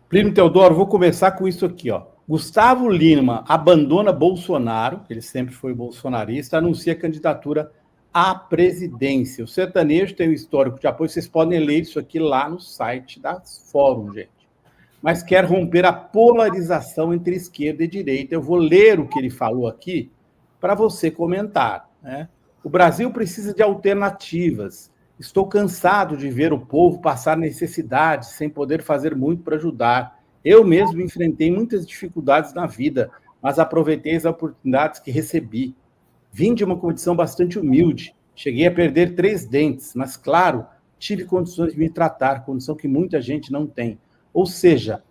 Plínio Teodoro, vou começar com isso aqui, ó. Gustavo Lima abandona Bolsonaro, ele sempre foi bolsonarista, anuncia candidatura à presidência. O sertanejo tem um histórico de apoio, vocês podem ler isso aqui lá no site da Fórum, gente. Mas quer romper a polarização entre esquerda e direita. Eu vou ler o que ele falou aqui para você comentar, né? O Brasil precisa de alternativas. Estou cansado de ver o povo passar necessidades sem poder fazer muito para ajudar. Eu mesmo enfrentei muitas dificuldades na vida, mas aproveitei as oportunidades que recebi. Vim de uma condição bastante humilde. Cheguei a perder 3 dentes, mas, claro, tive condições de me tratar, condição que muita gente não tem. Ou seja,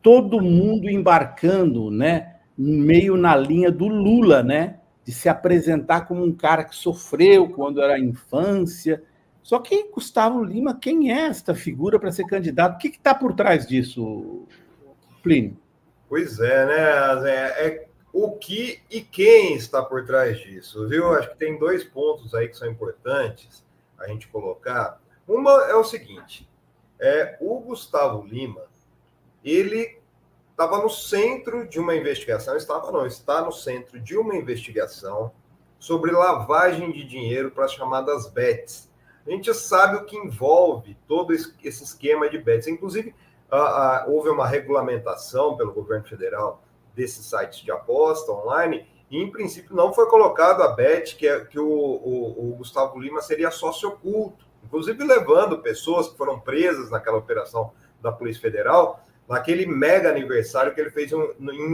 todo mundo embarcando, né, meio na linha do Lula, né, de se apresentar como um cara que sofreu quando era infância. Só que Gustavo Lima, quem é esta figura para ser candidato? O que está por trás disso, Plínio? Pois é, né, Zé? É o que e quem está por trás disso, viu? Acho que tem 2 pontos aí que são importantes a gente colocar. Uma é o seguinte, o Gustavo Lima, ele estava no centro de uma investigação, está no centro de uma investigação sobre lavagem de dinheiro para as chamadas bets. A gente sabe o que envolve todo esse esquema de bets. Inclusive, houve uma regulamentação pelo governo federal desses sites de aposta online e, em princípio, não foi colocado a bet que o Gustavo Lima seria sócio oculto, inclusive levando pessoas que foram presas naquela operação da Polícia Federal, naquele mega aniversário que ele fez em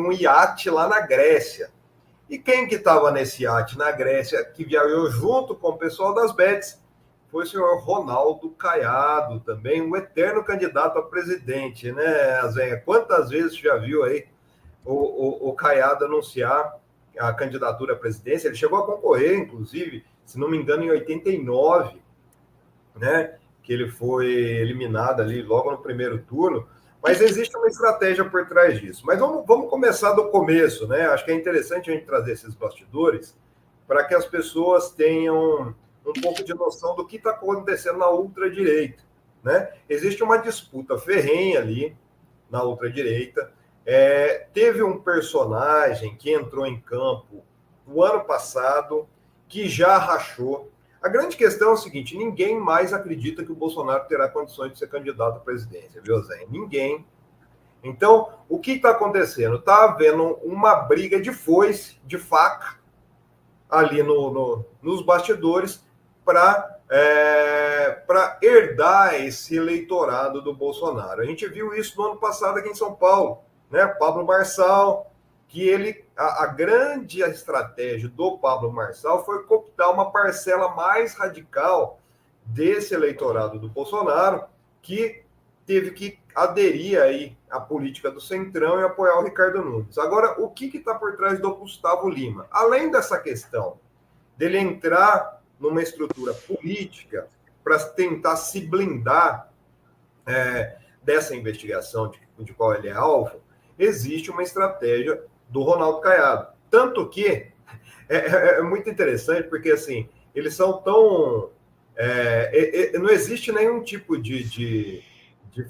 um iate lá na Grécia. E quem que estava nesse iate na Grécia, que viajou junto com o pessoal das bets, foi o senhor Ronaldo Caiado, também um eterno candidato a presidente, né, Zenha? Quantas vezes já viu aí o Caiado anunciar a candidatura à presidência? Ele chegou a concorrer, inclusive, se não me engano, em 89, né, que ele foi eliminado ali logo no primeiro turno. Mas existe uma estratégia por trás disso. Mas vamos começar do começo, né? Acho que é interessante a gente trazer esses bastidores para que as pessoas tenham um pouco de noção do que está acontecendo na ultradireita, né? Existe uma disputa ferrenha ali na ultradireita. Teve um personagem que entrou em campo no ano passado que já rachou. A grande questão é o seguinte, ninguém mais acredita que o Bolsonaro terá condições de ser candidato à presidência, viu, Zé? Ninguém. Então, o que está acontecendo? Está havendo uma briga de foice, de faca, ali nos bastidores para herdar esse eleitorado do Bolsonaro. A gente viu isso no ano passado aqui em São Paulo, né? Pablo Marçal, que a grande estratégia do Pablo Marçal foi cooptar uma parcela mais radical desse eleitorado do Bolsonaro, que teve que aderir aí à política do Centrão e apoiar o Ricardo Nunes. Agora, o que está por trás do Gustavo Lima? Além dessa questão dele entrar numa estrutura política para tentar se blindar dessa investigação de qual ele é alvo, existe uma estratégia do Ronaldo Caiado. Tanto que é muito interessante, porque assim, eles são tão... não existe nenhum tipo de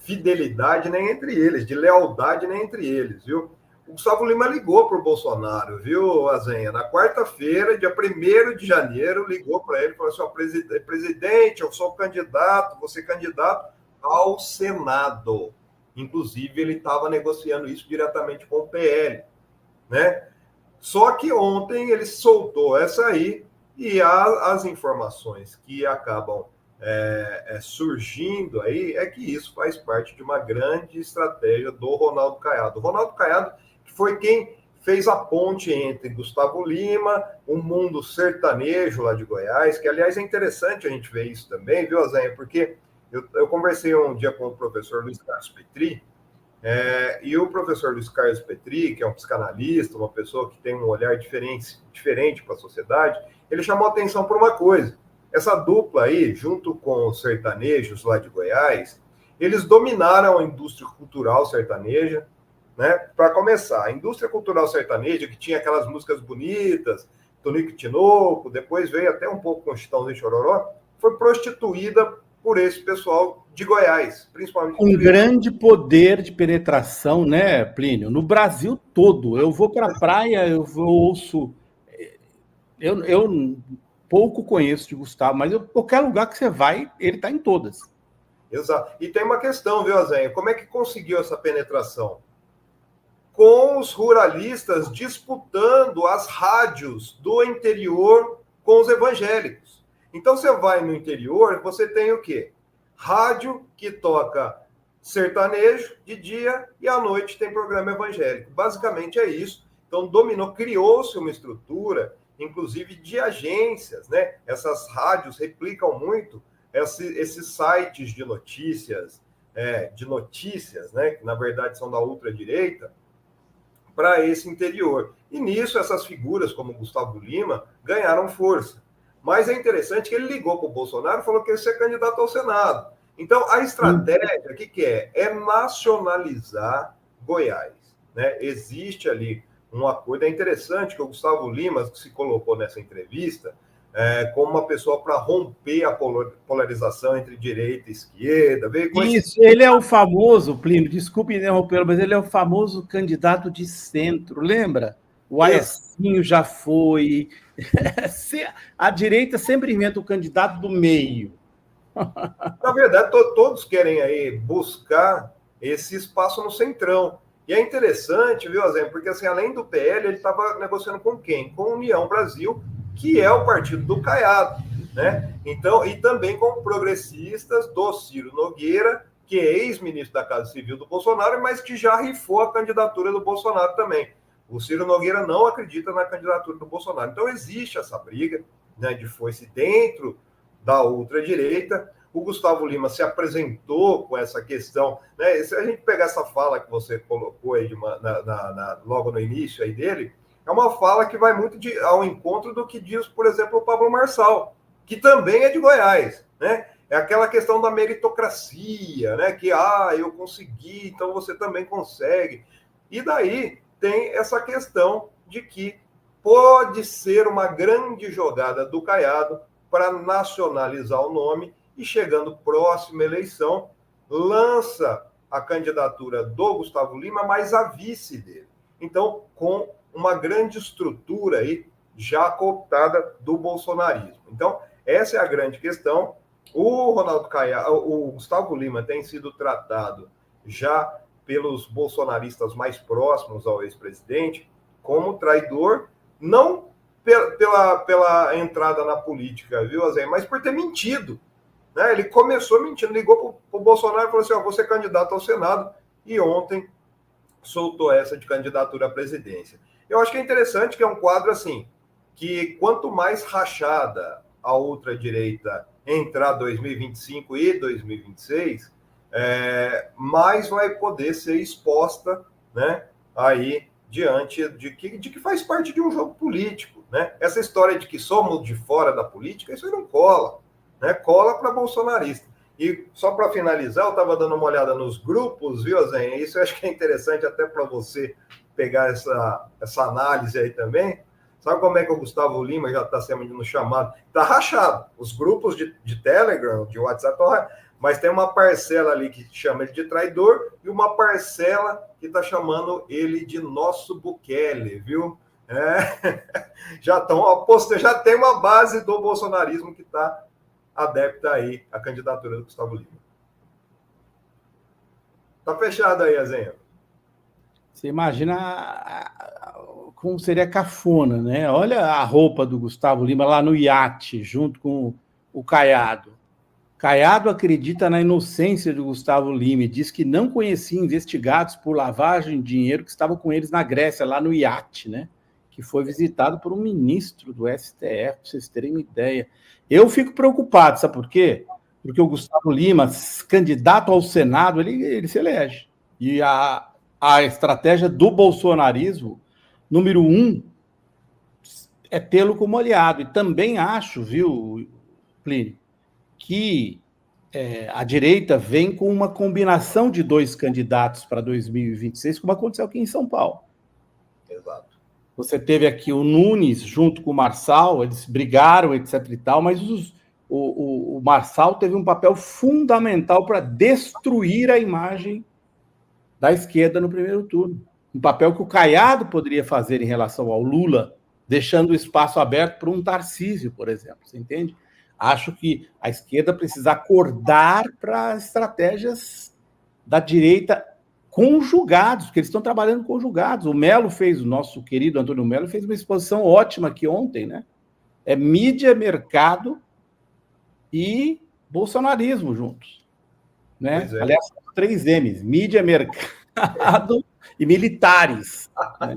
fidelidade nem entre eles, de lealdade nem entre eles, viu? O Gustavo Lima ligou para o Bolsonaro, viu, Azenha? Na quarta-feira, dia 1º de janeiro, ligou para ele e falou assim, presidente, eu sou candidato, você candidato ao Senado. Inclusive, ele estava negociando isso diretamente com o PL, né? Só que ontem ele soltou essa aí e as informações que acabam surgindo aí é que isso faz parte de uma grande estratégia do Ronaldo Caiado. O Ronaldo Caiado foi quem fez a ponte entre Gustavo Lima, o mundo sertanejo lá de Goiás, que, aliás, é interessante a gente ver isso também, viu, Azenha? Porque eu conversei um dia com o professor Luiz Carlos Petri, e o professor Luiz Carlos Petri, que é um psicanalista, uma pessoa que tem um olhar diferente para a sociedade, ele chamou a atenção por uma coisa. Essa dupla aí, junto com os sertanejos lá de Goiás, eles dominaram a indústria cultural sertaneja, né? Para começar, a indústria cultural sertaneja, que tinha aquelas músicas bonitas, Tonico e Tinoco, depois veio até um pouco com Chitãozinho e Chororó, foi prostituída por esse pessoal de Goiás, principalmente. Um grande poder de penetração, né, Plínio? No Brasil todo. Eu vou para a praia, ouço. Eu pouco conheço de Gustavo, mas qualquer lugar que você vai, ele está em todas. Exato. E tem uma questão, viu, Azenha? Como é que conseguiu essa penetração? Com os ruralistas disputando as rádios do interior com os evangélicos. Então, você vai no interior, você tem o quê? Rádio que toca sertanejo de dia e à noite tem programa evangélico. Basicamente é isso. Então, dominou, criou-se uma estrutura, inclusive de agências, né? Essas rádios replicam muito esses sites de notícias, né? Que na verdade são da ultradireita, para esse interior. E nisso, essas figuras, como Gustavo Lima, ganharam força. Mas é interessante que ele ligou para o Bolsonaro e falou que ia ser candidato ao Senado. Então, a estratégia, o que é? É nacionalizar Goiás. Né? Existe ali um acordo. É interessante que o Gustavo Lima se colocou nessa entrevista como uma pessoa para romper a polarização entre direita e esquerda. Isso, ele é o famoso, Plínio, desculpe interrompê-lo, mas ele é o famoso candidato de centro, lembra? O Aécio já foi. A direita sempre inventa o candidato do meio. Na verdade, todos querem aí buscar esse espaço no centrão. E é interessante, viu, Azem? Porque assim, além do PL, ele estava negociando com quem? Com a União Brasil, que é o partido do Caiado, né? Então, e também com progressistas do Ciro Nogueira, que é ex-ministro da Casa Civil do Bolsonaro, mas que já rifou a candidatura do Bolsonaro também. O Ciro Nogueira não acredita na candidatura do Bolsonaro. Então, existe essa briga, né, de foice dentro da ultradireita. O Gustavo Lima se apresentou com essa questão, né? Se a gente pegar essa fala que você colocou aí logo no início aí dele, é uma fala que vai muito ao encontro do que diz, por exemplo, o Pablo Marçal, que também é de Goiás, né? É aquela questão da meritocracia, né? Que, eu consegui, então você também consegue. E daí tem essa questão de que pode ser uma grande jogada do Caiado para nacionalizar o nome e, chegando próxima eleição, lança a candidatura do Gustavo Lima, mas a vice dele. Então, com uma grande estrutura aí já cooptada do bolsonarismo. Então, essa é a grande questão. O Gustavo Lima tem sido tratado já pelos bolsonaristas mais próximos ao ex-presidente como traidor, não pela entrada na política, viu, Azem, mas por ter mentido. Né? Ele começou mentindo, ligou para o Bolsonaro e falou assim: vou ser candidato ao Senado, e ontem soltou essa de candidatura à presidência. Eu acho que é interessante que é um quadro assim, que quanto mais rachada a ultradireita entrar 2025 e 2026, mais vai poder ser exposta, né, aí diante de que faz parte de um jogo político. Né? Essa história de que somos de fora da política, isso aí não cola. Né? Cola para bolsonarista. E só para finalizar, eu estava dando uma olhada nos grupos, viu, Zen? Isso eu acho que é interessante até para você pegar essa análise aí também. Sabe como é que o Gustavo Lima já está sendo chamado? Está rachado. Os grupos de Telegram, de WhatsApp, mas tem uma parcela ali que chama ele de traidor e uma parcela que está chamando ele de nosso Bukele, viu? Já tem uma base do bolsonarismo que está adepta aí à candidatura do Gustavo Lima. Tá fechado aí, Azenha. Você imagina como seria cafona, né? Olha a roupa do Gustavo Lima lá no iate, junto com o Caiado. Caiado acredita na inocência de Gustavo Lima e diz que não conhecia investigados por lavagem de dinheiro que estavam com eles na Grécia, lá no iate, né? Que foi visitado por um ministro do STF, para vocês terem uma ideia. Eu fico preocupado, sabe por quê? Porque o Gustavo Lima, candidato ao Senado, ele se elege. E a estratégia do bolsonarismo, número 1, é tê-lo como aliado. E também acho, viu, Plínio, que a direita vem com uma combinação de 2 candidatos para 2026, como aconteceu aqui em São Paulo. Exato. Você teve aqui o Nunes junto com o Marçal, eles brigaram, etc. e tal, mas o Marçal teve um papel fundamental para destruir a imagem da esquerda no primeiro turno. Um papel que o Caiado poderia fazer em relação ao Lula, deixando o espaço aberto para um Tarcísio, por exemplo. Você entende? Acho que a esquerda precisa acordar para estratégias da direita conjugados, porque eles estão trabalhando conjugados. O nosso querido Antônio Melo, fez uma exposição ótima aqui ontem, né? É mídia, mercado e bolsonarismo juntos, né? É. Aliás, 3 M's: mídia, mercado e militares. Né?